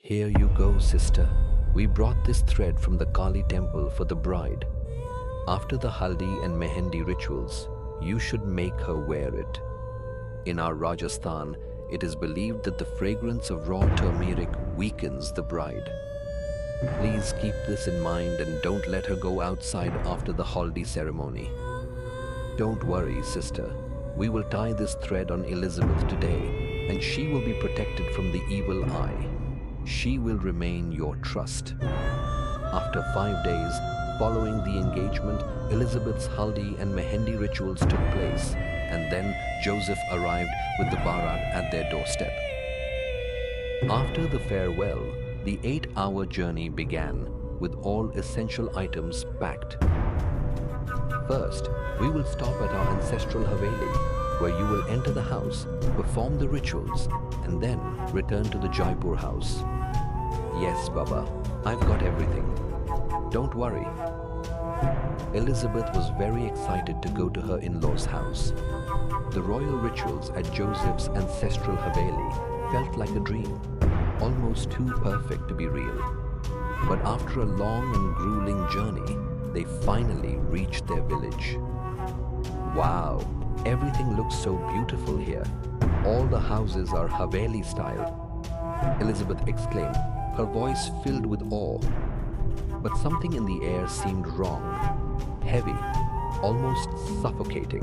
Here you go, sister. We brought this thread from the Kali temple for the bride. After the haldi and mehendi rituals, you should make her wear it. In our Rajasthan, it is believed that the fragrance of raw turmeric weakens the bride. Please keep this in mind and don't let her go outside after the haldi ceremony. Don't worry, sister. We will tie this thread on Elizabeth today, and she will be protected from the evil eye. She will remain your trust. After 5 days following the engagement, Elizabeth's haldi and mehendi rituals took place, and then Joseph arrived with the barat at their doorstep. After the farewell, the 8-hour journey began, with all essential items packed. First, we will stop at our ancestral Haveli, where you will enter the house, perform the rituals, and then return to the Jaipur house. Yes, Baba, I've got everything. Don't worry. Elizabeth was very excited to go to her in-laws' house. The royal rituals at Joseph's ancestral Haveli felt like a dream, almost too perfect to be real. But after a long and grueling journey, they finally reached their village. Wow, everything looks so beautiful here. All the houses are Haveli style. Elizabeth exclaimed, her voice filled with awe. But something in the air seemed wrong, heavy, almost suffocating.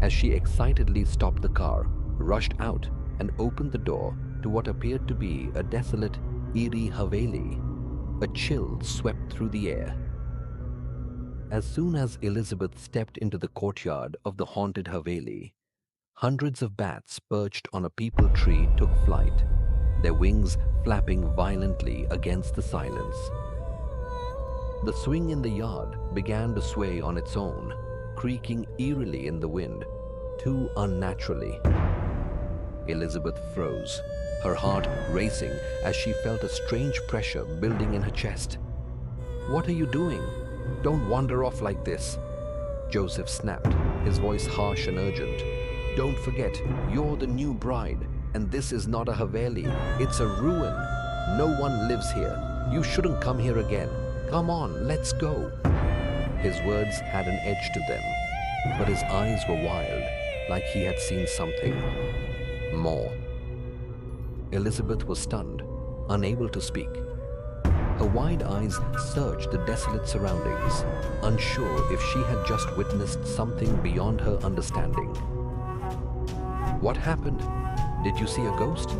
As she excitedly stopped the car, rushed out, and opened the door to what appeared to be a desolate, eerie Haveli, a chill swept through the air. As soon as Elizabeth stepped into the courtyard of the haunted Haveli, hundreds of bats perched on a peepal tree took flight, their wings flapping violently against the silence. The swing in the yard began to sway on its own, creaking eerily in the wind, too unnaturally. Elizabeth froze, her heart racing as she felt a strange pressure building in her chest. "What are you doing? Don't wander off like this." Joseph snapped, his voice harsh and urgent. "Don't forget, you're the new bride, and this is not a Haveli, it's a ruin. No one lives here. You shouldn't come here again. Come on, let's go." His words had an edge to them, but his eyes were wild, like he had seen something more. Elizabeth was stunned, unable to speak. Her wide eyes searched the desolate surroundings, unsure if she had just witnessed something beyond her understanding. "What happened? Did you see a ghost?"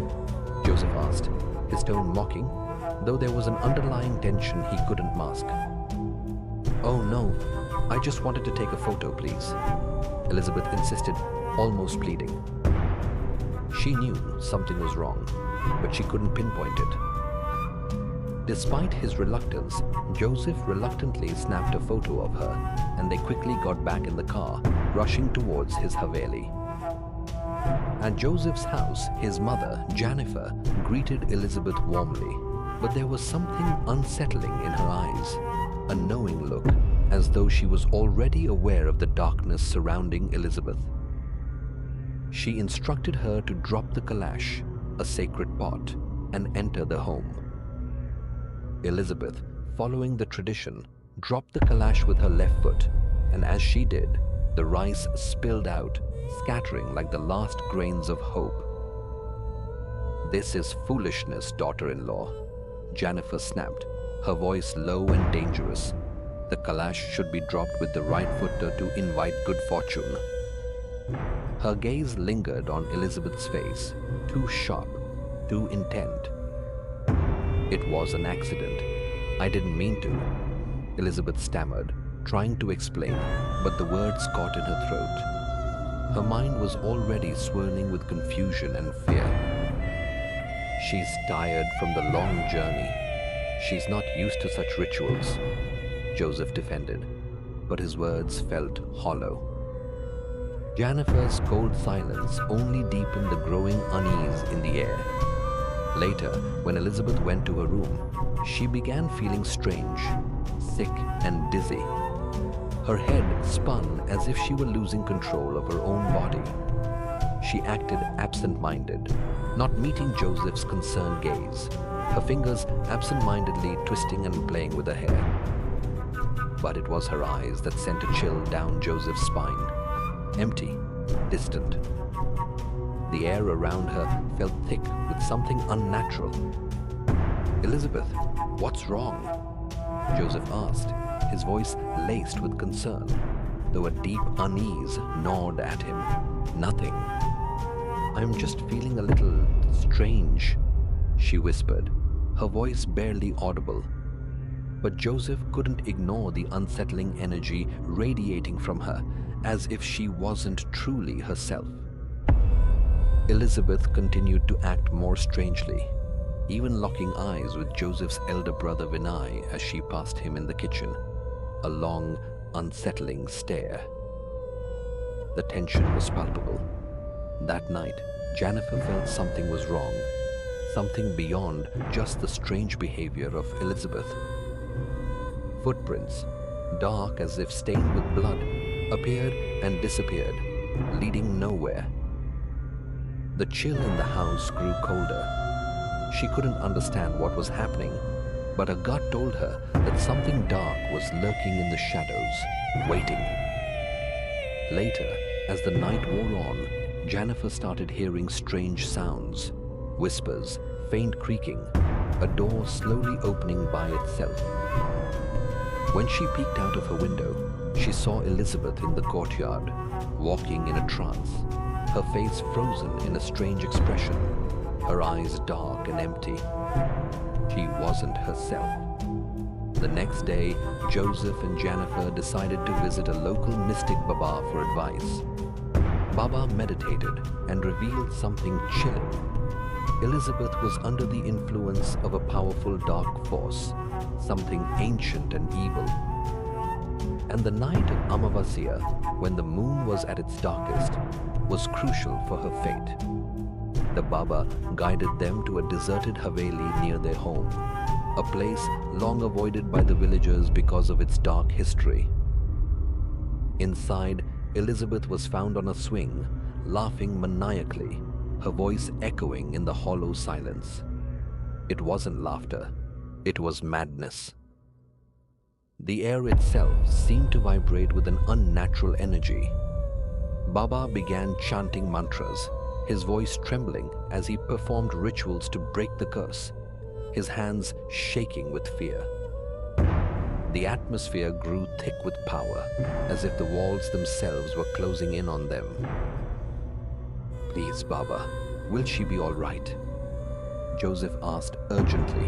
Joseph asked, his tone mocking, though there was an underlying tension he couldn't mask. "Oh no, I just wanted to take a photo, please," Elizabeth insisted, almost pleading. She knew something was wrong, but she couldn't pinpoint it. Despite his reluctance, Joseph reluctantly snapped a photo of her, and they quickly got back in the car, rushing towards his Haveli. At Joseph's house, his mother, Jannifer, greeted Elizabeth warmly, but there was something unsettling in her eyes, a knowing look, as though she was already aware of the darkness surrounding Elizabeth. She instructed her to drop the kalash, a sacred pot, and enter the home. Elizabeth, following the tradition, dropped the kalash with her left foot, and as she did, the rice spilled out, scattering like the last grains of hope. "This is foolishness, daughter-in-law," Jannifer snapped, her voice low and dangerous. "The kalash should be dropped with the right foot to invite good fortune." Her gaze lingered on Elizabeth's face, too sharp, too intent. "It was an accident. I didn't mean to," Elizabeth stammered, trying to explain, but the words caught in her throat. Her mind was already swirling with confusion and fear. "She's tired from the long journey. She's not used to such rituals," Joseph defended, but his words felt hollow. Jannifer's cold silence only deepened the growing unease in the air. Later, when Elizabeth went to her room, she began feeling strange, sick and dizzy. Her head spun as if she were losing control of her own body. She acted absent-minded, not meeting Joseph's concerned gaze, her fingers absent-mindedly twisting and playing with her hair. But it was her eyes that sent a chill down Joseph's spine. Empty, distant. The air around her felt thick with something unnatural. "Elizabeth, what's wrong?" Joseph asked, his voice laced with concern, though a deep unease gnawed at him. "Nothing. I'm just feeling a little strange," she whispered, her voice barely audible. But Joseph couldn't ignore the unsettling energy radiating from her, as if she wasn't truly herself. Elizabeth continued to act more strangely, even locking eyes with Joseph's elder brother Vinay as she passed him in the kitchen, a long, unsettling stare. The tension was palpable. That night, Jannifer felt something was wrong, something beyond just the strange behavior of Elizabeth. Footprints, dark as if stained with blood, appeared and disappeared, leading nowhere. The chill in the house grew colder. She couldn't understand what was happening, but her gut told her that something dark was lurking in the shadows, waiting. Later, as the night wore on, Jannifer started hearing strange sounds, whispers, faint creaking, a door slowly opening by itself. When she peeked out of her window, she saw Elizabeth in the courtyard, walking in a trance, her face frozen in a strange expression, her eyes dark and empty. She wasn't herself. The next day, Joseph and Jannifer decided to visit a local mystic Baba for advice. Baba meditated and revealed something chilling. Elizabeth was under the influence of a powerful dark force, something ancient and evil. And the night of Amavasya, when the moon was at its darkest, was crucial for her fate. The Baba guided them to a deserted Haveli near their home, a place long avoided by the villagers because of its dark history. Inside, Elizabeth was found on a swing, laughing maniacally, her voice echoing in the hollow silence. It wasn't laughter, it was madness. The air itself seemed to vibrate with an unnatural energy. Baba began chanting mantras, his voice trembling as he performed rituals to break the curse, his hands shaking with fear. The atmosphere grew thick with power, as if the walls themselves were closing in on them. "Please, Baba, will she be all right?" Joseph asked urgently,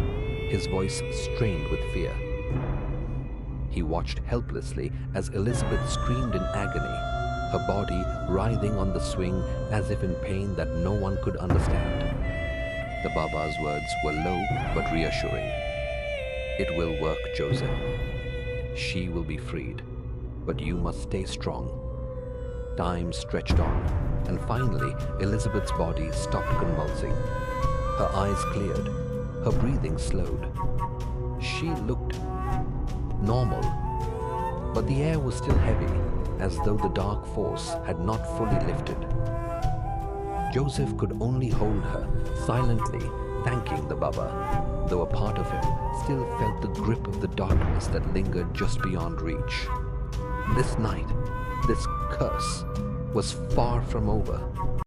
his voice strained with fear. He watched helplessly as Elizabeth screamed in agony, her body writhing on the swing as if in pain that no one could understand. The Baba's words were low but reassuring. "It will work, Joseph. She will be freed, but you must stay strong." Time stretched on, and finally Elizabeth's body stopped convulsing. Her eyes cleared, her breathing slowed. She looked normal, but the air was still heavy, as though the dark force had not fully lifted. Joseph could only hold her, silently thanking the Baba, though a part of him still felt the grip of the darkness that lingered just beyond reach. This night, this curse, was far from over.